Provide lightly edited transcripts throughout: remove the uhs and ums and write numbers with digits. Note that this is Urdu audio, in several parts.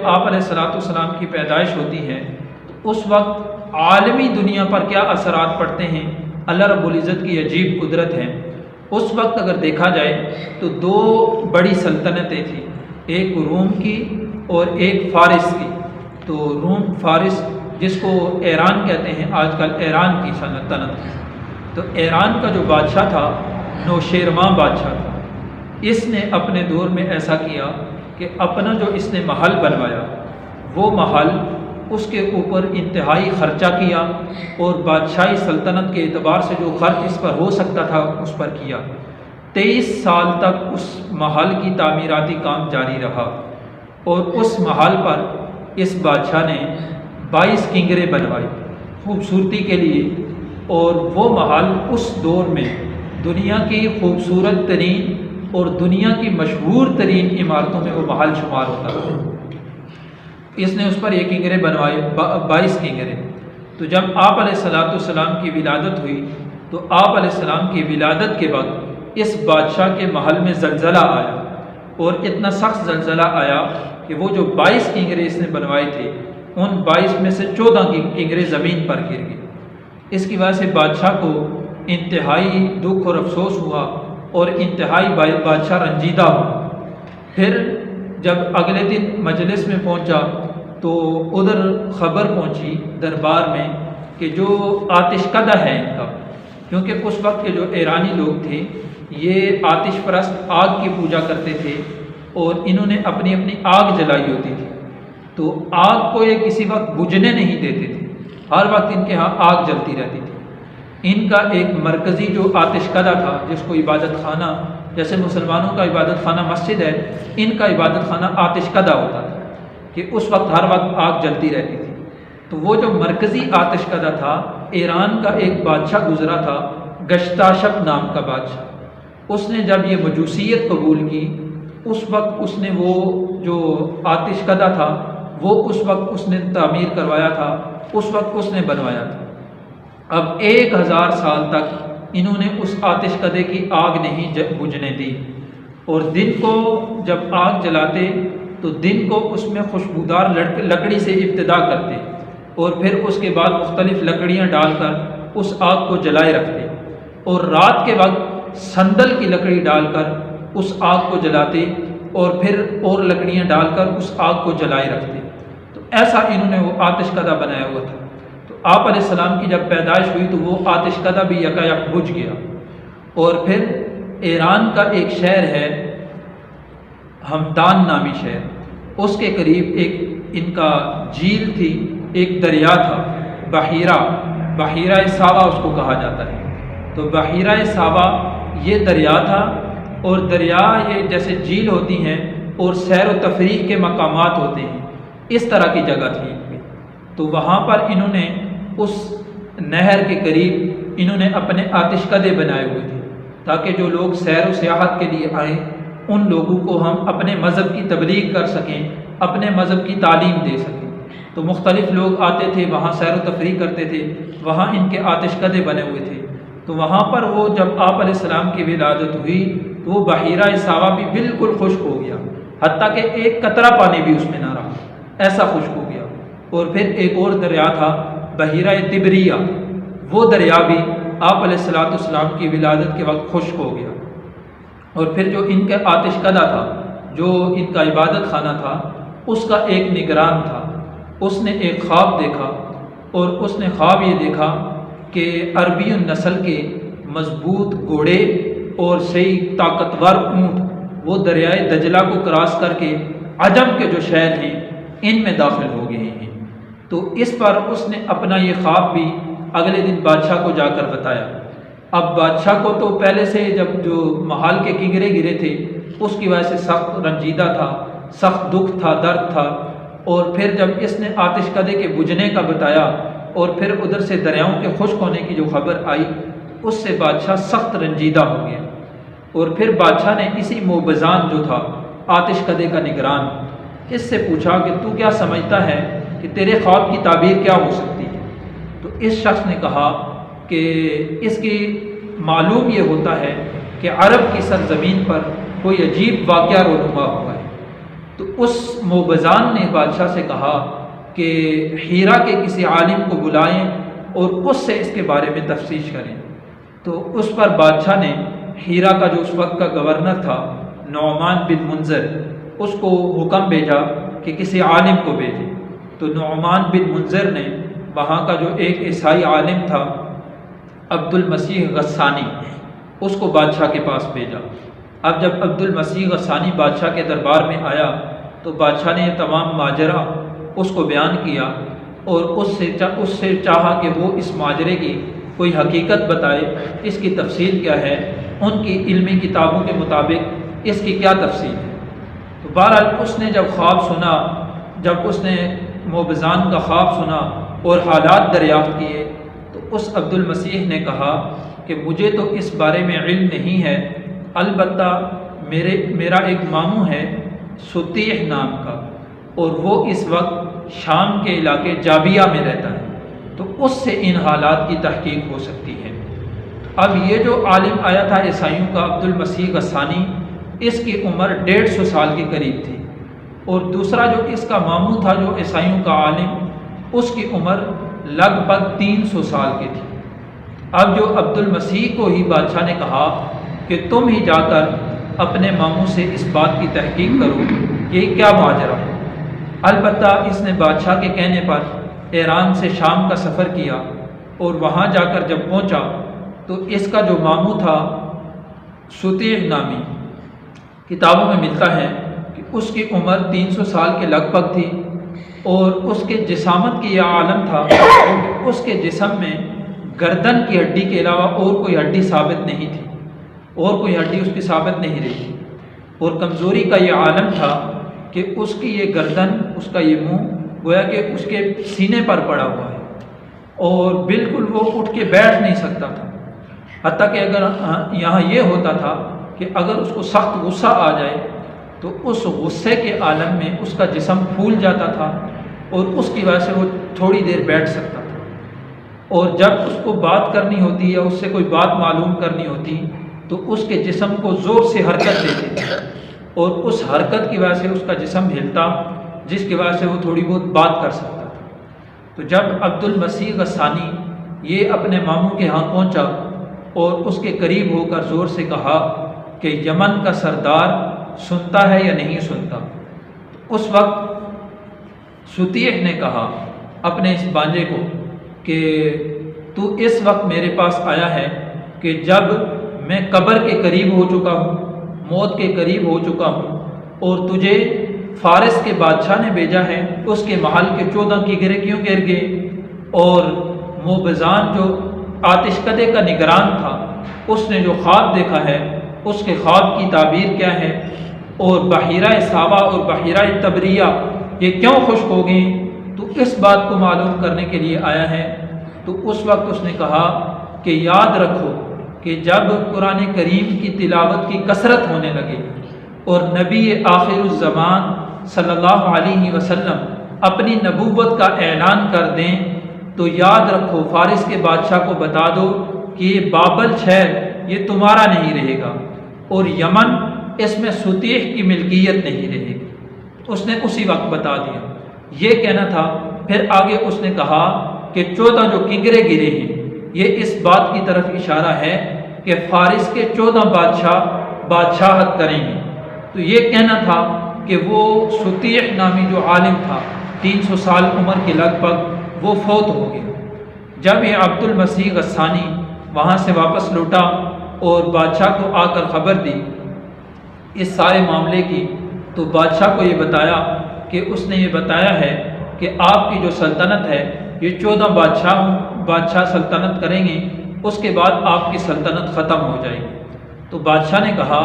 آپ علیہ الصلوۃ والسلام کی پیدائش ہوتی ہے تو اس وقت عالمی دنیا پر کیا اثرات پڑتے ہیں، اللہ رب العزت کی عجیب قدرت ہے۔ اس وقت اگر دیکھا جائے تو دو بڑی سلطنتیں تھیں، ایک روم کی اور ایک فارس کی۔ تو روم فارس جس کو ایران کہتے ہیں آج کل، ایران کی سلطنت، تو ایران کا جو بادشاہ تھا نوشیروان بادشاہ تھا۔ اس نے اپنے دور میں ایسا کیا کہ اپنا جو اس نے محل بنوایا، وہ محل اس کے اوپر انتہائی خرچہ کیا اور بادشاہی سلطنت کے اعتبار سے جو خرچ اس پر ہو سکتا تھا اس پر کیا۔ 23 سال تک اس محل کی تعمیراتی کام جاری رہا اور اس محل پر اس بادشاہ نے 22 کنگریں بنوائی خوبصورتی کے لیے، اور وہ محل اس دور میں دنیا کی خوبصورت ترین اور دنیا کی مشہور ترین عمارتوں میں وہ محل شمار ہوتا تھا۔ اس نے اس پر یہ کنگریں بنوائی، 22 کنگریں۔ تو جب آپ علیہ الصلوۃ والسلام کی ولادت ہوئی تو آپ علیہ السلام کی ولادت کے وقت اس بادشاہ کے محل میں زلزلہ آیا، اور اتنا سخت زلزلہ آیا کہ وہ جو 22 کنگریں اس نے بنوائی تھے ان 22 میں سے 14 کنگریں زمین پر گر گئی۔ اس کی وجہ سے بادشاہ کو انتہائی دکھ اور افسوس ہوا اور انتہائی بادشاہ رنجیدہ ہوا۔ پھر جب اگلے دن مجلس میں پہنچا تو ادھر خبر پہنچی دربار میں کہ جو آتش کدہ ہے ان کا، کیونکہ اس وقت کے جو ایرانی لوگ تھے یہ آتش پرست، آگ کی پوجا کرتے تھے اور انہوں نے اپنی اپنی آگ جلائی ہوتی تھی، تو آگ کو یہ کسی وقت بجھنے نہیں دیتے تھے، ہر وقت ان کے ہاں آگ جلتی رہتی تھی۔ ان کا ایک مرکزی جو آتش کدہ تھا، جس کو عبادت خانہ، جیسے مسلمانوں کا عبادت خانہ مسجد ہے، ان کا عبادت خانہ آتش کدہ ہوتا تھا کہ اس وقت ہر وقت آگ جلتی رہتی تھی۔ تو وہ جو مرکزی آتش کدہ تھا، ایران کا ایک بادشاہ گزرا تھا گشتاشپ نام کا بادشاہ۔ اس نے جب یہ مجوسیت قبول کی، اس وقت اس نے وہ جو آتش کدہ تھا وہ اس وقت اس نے تعمیر کروایا تھا، اس وقت اس نے بنوایا تھا۔ اب 1000 سال تک انہوں نے اس آتش کدے کی آگ نہیں بجھنے دی، اور دن کو جب آگ جلاتے تو دن کو اس میں خوشبودار لکڑی سے ابتدا کرتے اور پھر اس کے بعد مختلف لکڑیاں ڈال کر اس آگ کو جلائے رکھتے، اور رات کے وقت سندل کی لکڑی ڈال کر اس آگ کو جلاتے اور پھر اور لکڑیاں ڈال کر اس آگ کو جلائے رکھتے۔ تو ایسا انہوں نے وہ آتش کدہ بنایا ہوا تھا۔ تو آپ علیہ السلام کی جب پیدائش ہوئی تو وہ آتش کدہ بھی یکایک بجھ گیا۔ اور پھر ایران کا ایک شہر ہے ہمدان نامی شہر، اس کے قریب ایک ان کا جھیل تھی، ایک دریا تھا، بحیرہ ساوا اس کو کہا جاتا ہے۔ تو بحیرہ ساوا یہ دریا تھا، اور دریا یہ جیسے جھیل ہوتی ہیں اور سیر و تفریح کے مقامات ہوتے ہیں، اس طرح کی جگہ تھی۔ تو وہاں پر انہوں نے اس نہر کے قریب انہوں نے اپنے آتش کدے بنائے ہوئے تھے، تاکہ جو لوگ سیر و سیاحت کے لیے آئیں ان لوگوں کو ہم اپنے مذہب کی تبلیغ کر سکیں، اپنے مذہب کی تعلیم دے سکیں۔ تو مختلف لوگ آتے تھے، وہاں سیر و تفریح کرتے تھے، وہاں ان کے آتش کدے بنے ہوئے تھے۔ تو وہاں پر وہ جب آپ علیہ السلام کی ولادت ہوئی تو وہ بحیرہ ساوا بھی بالکل خشک ہو گیا، حتیٰ کہ ایک قطرہ پانی بھی اس میں نہ رہا، ایسا خشک ہو گیا۔ اور پھر ایک اور دریا تھا بحیرہ تبریہ، وہ دریا بھی آپ علیہ الصلوۃ والسلام کی ولادت کے وقت خشک ہو گیا۔ اور پھر جو ان کا آتش کدہ تھا، جو ان کا عبادت خانہ تھا، اس کا ایک نگران تھا، اس نے ایک خواب دیکھا، اور اس نے خواب یہ دیکھا کہ عربی النسل کے مضبوط گھوڑے اور صحیح طاقتور اونٹ وہ دریائے دجلہ کو کراس کر کے عجم کے جو شہر ہیں ان میں داخل ہو گئے ہیں۔ تو اس پر اس نے اپنا یہ خواب بھی اگلے دن بادشاہ کو جا کر بتایا۔ اب بادشاہ کو تو پہلے سے جب جو محل کے کنگرے گرے تھے اس کی وجہ سے سخت رنجیدہ تھا، سخت دکھ تھا، درد تھا، اور پھر جب اس نے آتش کدے کے بجھنے کا بتایا اور پھر ادھر سے دریاؤں کے خشک ہونے کی جو خبر آئی، اس سے بادشاہ سخت رنجیدہ ہو گیا۔ اور پھر بادشاہ نے اسی موبزان جو تھا آتش کدے کا نگران، اس سے پوچھا کہ تو کیا سمجھتا ہے کہ تیرے خواب کی تعبیر کیا ہو سکتی ہے؟ تو اس شخص نے کہا کہ اس کی معلوم یہ ہوتا ہے کہ عرب کی سرزمین پر کوئی عجیب واقعہ رونما ہوا ہے۔ تو اس موبزان نے بادشاہ سے کہا کہ ہیرا کے کسی عالم کو بلائیں اور اس سے اس کے بارے میں تفتیش کریں۔ تو اس پر بادشاہ نے ہیرا کا جو اس وقت کا گورنر تھا نعمان بن منذر، اس کو حکم بھیجا کہ کسی عالم کو بھیجے۔ تو نعمان بن منذر نے وہاں کا جو ایک عیسائی عالم تھا عبد المسیح غسانی، اس کو بادشاہ کے پاس بھیجا۔ اب جب عبد المسیح غسانی بادشاہ کے دربار میں آیا تو بادشاہ نے یہ تمام ماجرا اس کو بیان کیا اور اس سے چاہا کہ وہ اس ماجرے کی کوئی حقیقت بتائے، اس کی تفصیل کیا ہے، ان کی علمی کتابوں کے مطابق اس کی کیا تفصیل ہے۔ تو بہرحال اس نے جب خواب سنا، جب اس نے موبزان کا خواب سنا اور حالات دریافت کیے، تو اس عبد المسیح نے کہا کہ مجھے تو اس بارے میں علم نہیں ہے، البتہ میرا ایک ماموں ہے ستیح نام کا، اور وہ اس وقت شام کے علاقے جابیہ میں رہتا ہے، تو اس سے ان حالات کی تحقیق ہو سکتی ہے۔ اب یہ جو عالم آیا تھا عیسائیوں کا عبد المسیح غسانی، اس کی عمر 150 سال کے قریب تھی، اور دوسرا جو اس کا ماموں تھا جو عیسائیوں کا عالم، اس کی عمر لگ بھگ 300 سال کی تھی۔ اب جو عبد المسیح کو ہی بادشاہ نے کہا کہ تم ہی جا کر اپنے ماموں سے اس بات کی تحقیق کرو یہ کیا ماجرا ہے۔ البتہ اس نے بادشاہ کے کہنے پر ایران سے شام کا سفر کیا، اور وہاں جا کر جب پہنچا تو اس کا جو ماموں تھا ستیح نامی، کتابوں میں ملتا ہے کہ اس کی عمر 300 سال کے لگ بھگ تھی، اور اس کے جسامت کی یہ عالم تھا کہ اس کے جسم میں گردن کی ہڈی کے علاوہ اور کوئی ہڈی ثابت نہیں تھی، اور کوئی ہڈی اس کی ثابت نہیں رہی، اور کمزوری کا یہ عالم تھا کہ اس کی یہ گردن، اس کا یہ منہ گویا کہ اس کے سینے پر پڑا ہوا ہے، اور بالکل وہ اٹھ کے بیٹھ نہیں سکتا تھا، حتیٰ کہ اگر یہاں یہ ہوتا تھا کہ اگر اس کو سخت غصہ آ جائے تو اس غصے کے عالم میں اس کا جسم پھول جاتا تھا، اور اس کی وجہ سے وہ تھوڑی دیر بیٹھ سکتا تھا، اور جب اس کو بات کرنی ہوتی یا اس سے کوئی بات معلوم کرنی ہوتی تو اس کے جسم کو زور سے حرکت دیتے تھے، اور اس حرکت کی وجہ سے اس کا جسم ہلتا، جس کی وجہ سے وہ تھوڑی بہت بات کر سکتا تھا۔ تو جب عبد المسیح غسانی یہ اپنے ماموں کے ہاں پہنچا اور اس کے قریب ہو کر زور سے کہا کہ یمن کا سردار سنتا ہے یا نہیں سنتا، اس وقت ستیح نے کہا اپنے اس بانجے کو کہ تو اس وقت میرے پاس آیا ہے کہ جب میں قبر کے قریب ہو چکا ہوں، موت کے قریب ہو چکا ہوں، اور تجھے فارس کے بادشاہ نے بھیجا ہے، اس کے محل کے 14 کی گرے کیوں گر گئے، اور موبزان جو آتش کدے کا نگران تھا اس نے جو خواب دیکھا ہے اس کے خواب کی تعبیر کیا ہے، اور بحیرہ ساوا اور بحیرہ تبریہ یہ کیوں خشک ہو گئیں، تو اس بات کو معلوم کرنے کے لیے آیا ہے۔ تو اس وقت اس نے کہا کہ یاد رکھو کہ جب قرآن کریم کی تلاوت کی کثرت ہونے لگے اور نبی آخر الزمان صلی اللہ علیہ وسلم اپنی نبوت کا اعلان کر دیں تو یاد رکھو، فارس کے بادشاہ کو بتا دو کہ یہ بابل شہر یہ تمہارا نہیں رہے گا، اور یمن اس میں ستیح کی ملکیت نہیں رہے گی۔ اس نے اسی وقت بتا دیا، یہ کہنا تھا۔ پھر آگے اس نے کہا کہ 14 جو کنگرے گرے ہیں یہ اس بات کی طرف اشارہ ہے کہ فارس کے 14 بادشاہت کریں گے۔ تو یہ کہنا تھا کہ وہ ستیح نامی جو عالم تھا 300 سال عمر کے لگ بھگ وہ فوت ہو گیا۔ جب یہ عبد المسیح غسانی وہاں سے واپس لوٹا اور بادشاہ کو آ کر خبر دی اس سارے معاملے کی، تو بادشاہ کو یہ بتایا کہ اس نے یہ بتایا ہے کہ آپ کی جو سلطنت ہے یہ 14 بادشاہ سلطنت کریں گے، اس کے بعد آپ کی سلطنت ختم ہو جائے گی۔ تو بادشاہ نے کہا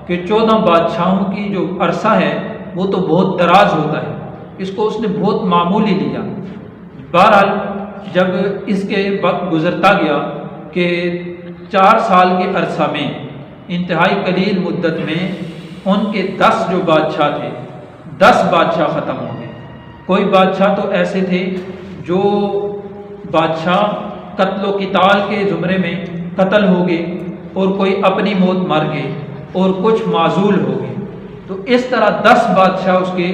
کہ 14 بادشاہوں کی جو عرصہ ہے وہ تو بہت دراز ہوتا ہے، اس کو اس نے بہت معمولی لیا۔ بہرحال جب اس کے وقت گزرتا گیا کہ 4 سال کے عرصہ میں انتہائی قلیل مدت میں ان کے 10 جو بادشاہ تھے 10 بادشاہ ختم ہو گئے۔ کوئی بادشاہ تو ایسے تھے جو بادشاہ قتل و قتال کے زمرے میں قتل ہو گئے، اور کوئی اپنی موت مر گئے، اور کچھ معزول ہو گئے۔ تو اس طرح 10 بادشاہ اس کے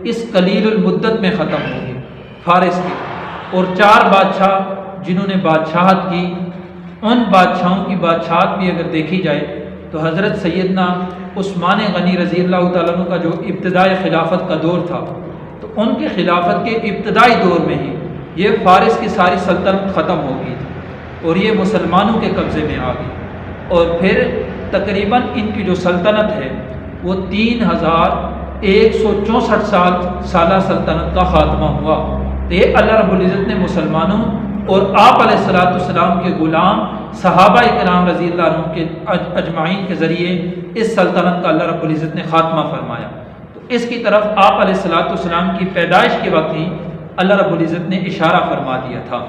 اس قلیل المدت میں ختم ہو گئے فارس کے، اور 4 بادشاہ جنہوں نے بادشاہت کی، ان بادشاہوں کی بادشاہت بھی اگر دیکھی جائے تو حضرت سیدنا عثمان غنی رضی اللہ تعالیٰ عنہ کا جو ابتدائی خلافت کا دور تھا، تو ان کے خلافت کے ابتدائی دور میں ہی یہ فارس کی ساری سلطنت ختم ہو گئی تھی اور یہ مسلمانوں کے قبضے میں آ گئی، اور پھر تقریباً ان کی جو سلطنت ہے وہ 3164 سالہ سلطنت کا خاتمہ ہوا۔ تو یہ اللہ رب العزت نے مسلمانوں اور آپ علیہ السلام کے غلام صحابہ کرام رضی اللہ عنہ کے اجمعین کے ذریعے اس سلطنت کا اللہ رب العزت نے خاتمہ فرمایا۔ تو اس کی طرف آپ علیہ السلام کی پیدائش کے وقت ہی اللہ رب العزت نے اشارہ فرما دیا تھا۔